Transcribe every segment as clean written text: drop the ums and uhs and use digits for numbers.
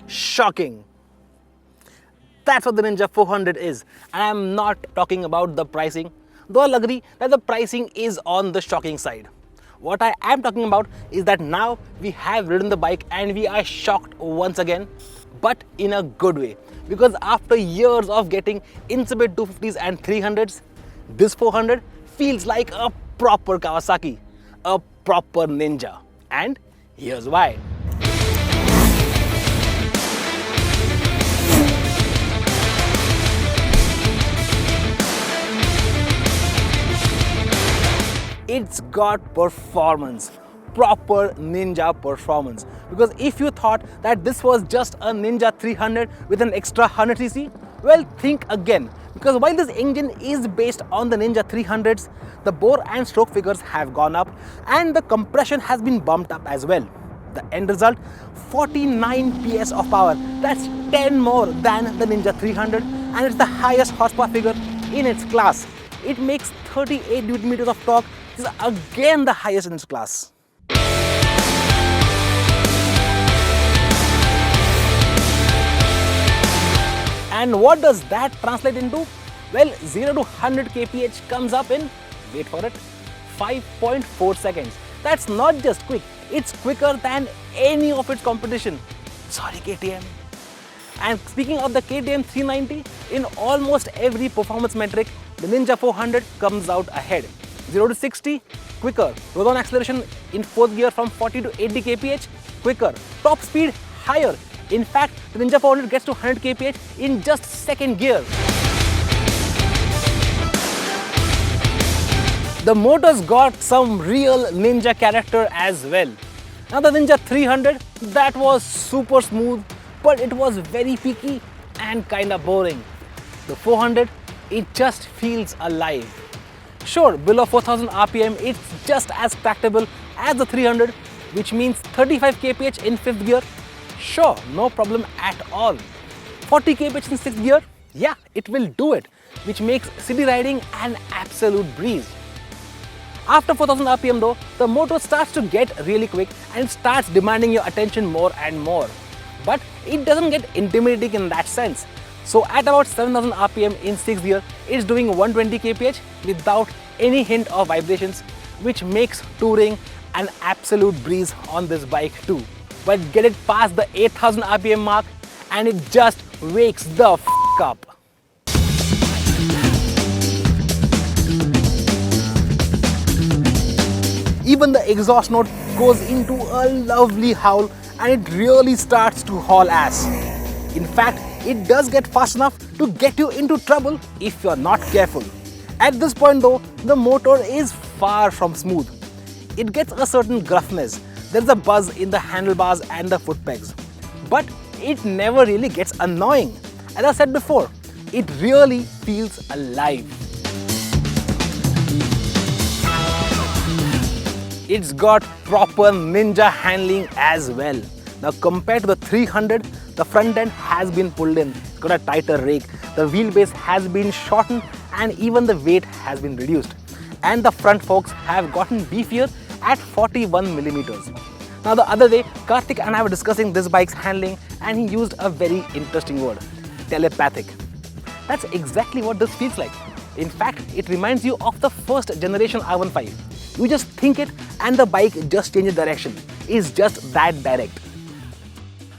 shocking. That's what the Ninja 400 is, and I'm not talking about the pricing, though I'll agree that the pricing is on the shocking side. What I am talking about is that now we have ridden the bike and we are shocked once again, but in a good way. Because after years of getting insipid 250s and 300s, this 400 feels like a proper Kawasaki, a proper Ninja. And here's why. It's got performance, proper Ninja performance. Because if you thought that this was just a Ninja 300 with an extra 100cc, well, think again. Because while this engine is based on the Ninja 300s, the bore and stroke figures have gone up and the compression has been bumped up as well. The end result, 49 PS of power. That's 10 more than the Ninja 300 and it's the highest horsepower figure in its class. It makes 38 Nm of torque, which is again the highest in its class. And what does that translate into? Well, 0 to 100 kph comes up in, wait for it, 5.4 seconds. That's not just quick, it's quicker than any of its competition. Sorry KTM. And speaking of the KTM 390, in almost every performance metric, the Ninja 400 comes out ahead. 0 to 60, quicker. Roll on acceleration in 4th gear from 40 to 80 kph, quicker. Top speed, higher. In fact, the Ninja 400 gets to 100 kph in just 2nd gear. The motor's got some real Ninja character as well. Now the Ninja 300, that was super smooth, but it was very peaky and kinda boring. The 400, it just feels alive. Sure, below 4000 RPM, it's just as tractable as the 300, which means 35 kph in 5th gear. Sure, no problem at all. 40 kph in 6th gear, yeah, it will do it, which makes city riding an absolute breeze. After 4000 RPM though, the motor starts to get really quick and it starts demanding your attention more and more. But it doesn't get intimidating in that sense. So at about 7000 RPM in 6th gear, it's doing 120 kph without any hint of vibrations, which makes touring an absolute breeze on this bike too. But get it past the 8000 RPM mark and it just wakes the f up. Even the exhaust note goes into a lovely howl and it really starts to haul ass. In fact, it does get fast enough to get you into trouble if you're not careful. At this point though, the motor is far from smooth. It gets a certain gruffness. There's a buzz in the handlebars and the foot pegs. But it never really gets annoying. As I said before, it really feels alive. It's got proper Ninja handling as well. Now compared to the 300, the front end has been pulled in. It's got a tighter rake, the wheelbase has been shortened and even the weight has been reduced. And the front forks have gotten beefier at 41mm. Now the other day, Karthik and I were discussing this bike's handling and he used a very interesting word, telepathic. That's exactly what this feels like. In fact, it reminds you of the first generation R15. You just think it and the bike just changes direction. It's just that direct.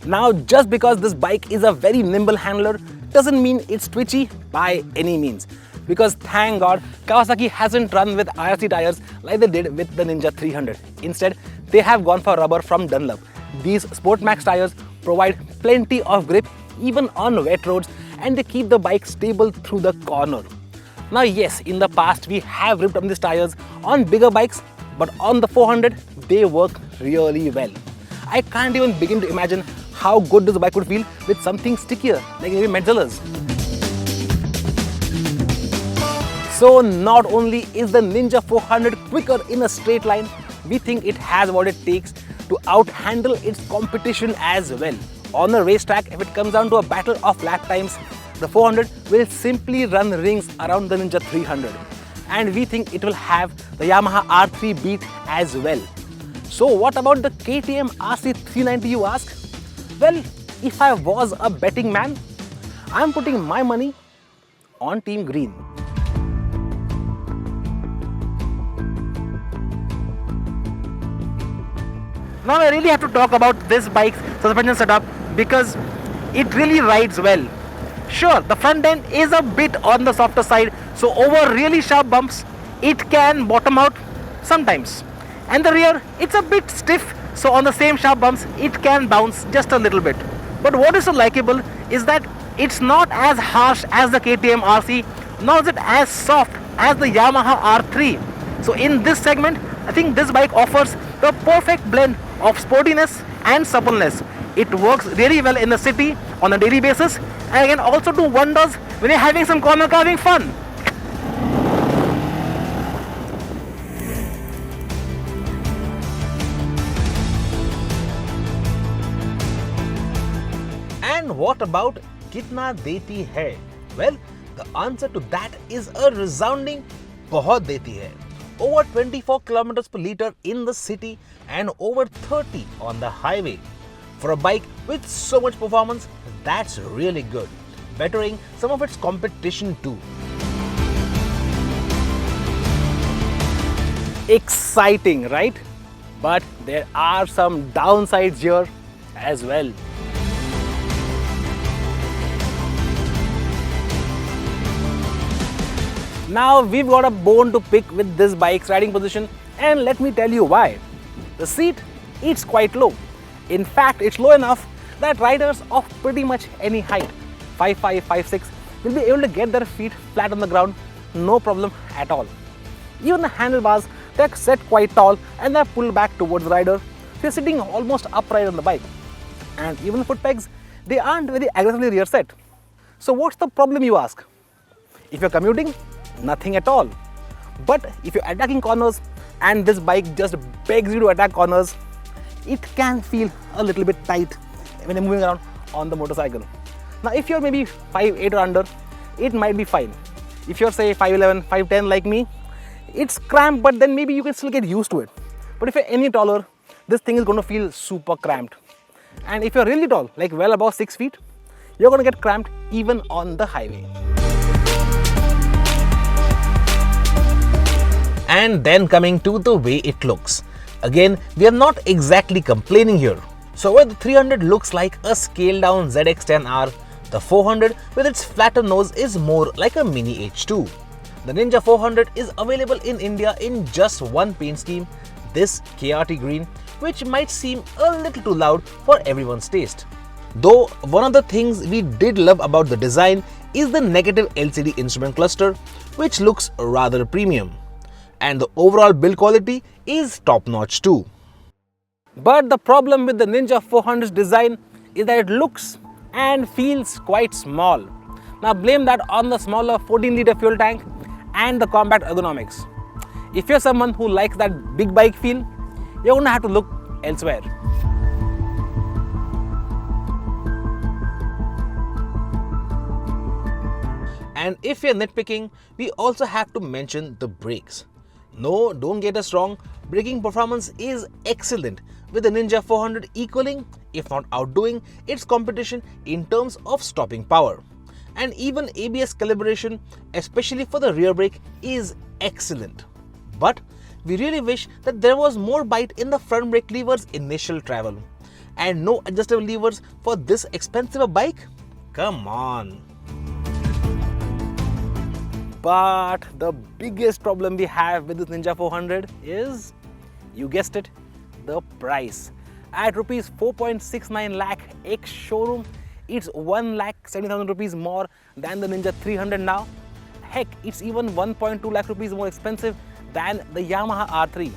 Now, just because this bike is a very nimble handler doesn't mean it's twitchy by any means. Because thank God, Kawasaki hasn't run with IRC tires like they did with the Ninja 300. Instead, they have gone for rubber from Dunlop. These Sportmax tires provide plenty of grip even on wet roads and they keep the bike stable through the corner. Now yes, in the past we have ripped on these tires on bigger bikes, but on the 400 they work really well. I can't even begin to imagine how good this bike would feel with something stickier like maybe Metzeler's. So not only is the Ninja 400 quicker in a straight line, we think it has what it takes to out-handle its competition as well. On a racetrack, if it comes down to a battle of lap times, the 400 will simply run rings around the Ninja 300. And we think it will have the Yamaha R3 beat as well. So what about the KTM RC390, you ask? Well, if I was a betting man, I'm putting my money on Team Green. Now I really have to talk about this bike's suspension setup because it really rides well. Sure, the front end is a bit on the softer side, so over really sharp bumps, it can bottom out sometimes. And the rear, it's a bit stiff, so on the same sharp bumps, it can bounce just a little bit. But what is so likable is that it's not as harsh as the KTM RC, nor is it as soft as the Yamaha R3. So in this segment, I think this bike offers the perfect blend of sportiness and suppleness. It works really well in the city on a daily basis and can also do wonders when you're having some corner carving fun. And what about kitna deti hai? Well, the answer to that is a resounding bahut deti hai. Over 24 kilometers per liter in the city and over 30 on the highway. For a bike with so much performance, that's really good, bettering some of its competition too. Exciting, right? But there are some downsides here as well. Now we've got a bone to pick with this bike's riding position, and let me tell you why. The seat, it's quite low. In fact, it's low enough that riders of pretty much any height, 5'5", 5'6", will be able to get their feet flat on the ground, no problem at all. Even the handlebars, they're set quite tall and they're pulled back towards the rider, so you're sitting almost upright on the bike. And even the foot pegs, they aren't very aggressively rear set. So what's the problem, you ask? If you're commuting, nothing at all. But if you're attacking corners and this bike just begs you to attack corners, it can feel a little bit tight when you're moving around on the motorcycle. Now if you're maybe 5'8" or under, it might be fine. If you're say 5'11", 5'10" like me, it's cramped, but then maybe you can still get used to it. But if you're any taller, this thing is going to feel super cramped. And if you're really tall, like well above 6 feet, you're going to get cramped even on the highway. And then coming to the way it looks. Again, we are not exactly complaining here. So where the 300 looks like a scaled down ZX-10R, the 400 with its flatter nose is more like a mini H2. The Ninja 400 is available in India in just one paint scheme, this KRT green, which might seem a little too loud for everyone's taste. Though one of the things we did love about the design is the negative LCD instrument cluster, which looks rather premium. And the overall build quality is top notch too. But the problem with the Ninja 400's design is that it looks and feels quite small. Now blame that on the smaller 14-liter fuel tank and the compact ergonomics. If you're someone who likes that big bike feel, you're going to have to look elsewhere. And if you're nitpicking, we also have to mention the brakes. No, don't get us wrong, braking performance is excellent, with the Ninja 400 equaling, if not outdoing, its competition in terms of stopping power. And even ABS calibration, especially for the rear brake, is excellent. But we really wish that there was more bite in the front brake lever's initial travel. And no adjustable levers for this expensive a bike? Come on. But the biggest problem we have with this Ninja 400 is, you guessed it, the price. At rupees 4.69 lakh ex-showroom, it's 1,70,000 rupees more than the Ninja 300 now. Heck, it's even 1.2 lakh rupees more expensive than the Yamaha R3.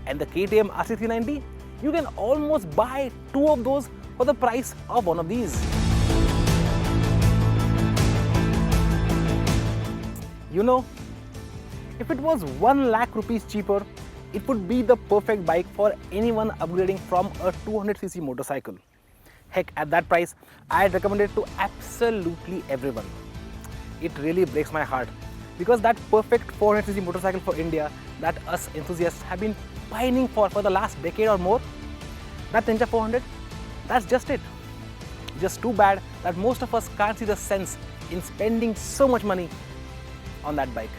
And the KTM RC390, you can almost buy two of those for the price of one of these. You know, if it was 1 lakh rupees cheaper, it would be the perfect bike for anyone upgrading from a 200cc motorcycle. Heck, at that price, I'd recommend it to absolutely everyone. It really breaks my heart because that perfect 400cc motorcycle for India that us enthusiasts have been pining for the last decade or more, that Ninja 400, that's just it. Just too bad that most of us can't see the sense in spending so much money on that bike.